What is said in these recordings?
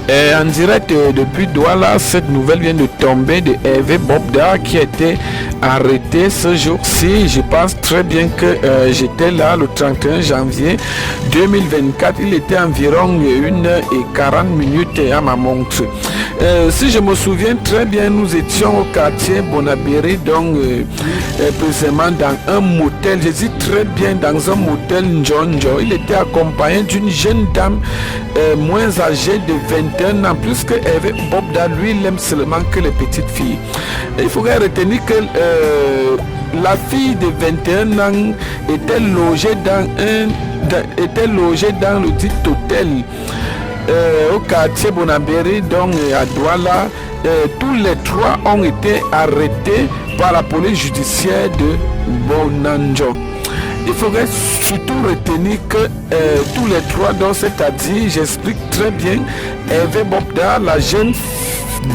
En direct depuis Douala, cette nouvelle vient de tomber de Hervé Bobda qui a été arrêté ce jour-ci. Je pense très bien que j'étais là le 31 janvier 2024. Il était environ 1h40 à ma montre. Si je me souviens très bien, nous étions au quartier Bonabéry, donc précisément dans un motel. Je dis très bien dans un motel Njonjo. Il était accompagné d'une jeune dame moins âgée de 21 ans, plus que Hervé Bobda, lui, il aime seulement que les petites filles. Et il faudrait retenir que la fille de 21 ans était logée dans le dit hôtel au quartier Bonabéry, donc à Douala. Tous les trois ont été arrêtés par la police judiciaire de Bonanjo. Il faudrait surtout retenir que tous les trois, donc c'est-à-dire, j'explique très bien, Hervé Bobda, la jeune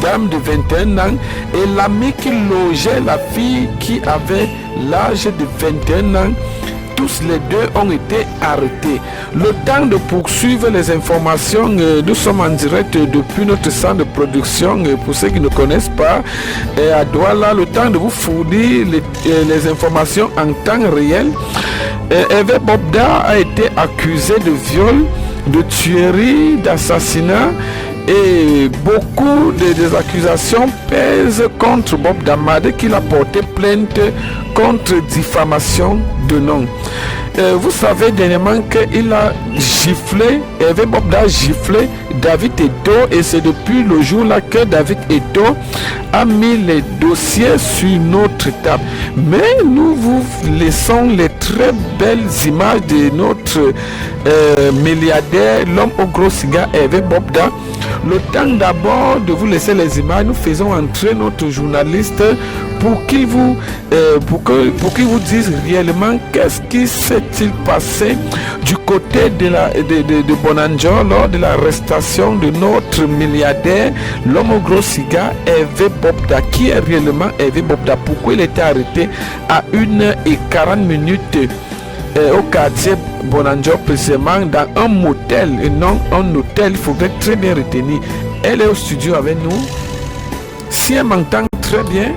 dame de 21 ans, et l'ami qui logeait la fille qui avait l'âge de 21 ans, tous les deux ont été arrêtés. Le temps de poursuivre les informations, nous sommes en direct depuis notre centre de production, pour ceux qui ne connaissent pas, à Douala, le temps de vous fournir les informations en temps réel. Hervé Bobda a été accusé de viol, de tuerie, d'assassinat, et beaucoup des accusations pèsent contre Bobda, malgré qu'il a porté plainte contre diffamation de nom. Vous savez dernièrement qu'il a giflé, Hervé Bobda a giflé David Eto'o, et c'est depuis le jour là que David Eto'o a mis les dossiers sur notre table. Mais nous vous laissons les très belles images de notre milliardaire, l'homme au gros cigare Hervé Bobda. Le temps d'abord de vous laisser les images, nous faisons entrer notre journaliste pour qu'il vous dise réellement qu'est-ce qui s'est-il passé du côté de Bonanjo lors de l'arrestation de notre milliardaire, l'homme au gros cigare Hervé Bobda. Qui est réellement Hervé Bobda? Pourquoi il était arrêté à 1h40 au quartier Bonanjo, précisément dans un motel et non un hôtel? Il faudrait très bien retenir. Elle est au studio avec nous. Si elle m'entend très bien,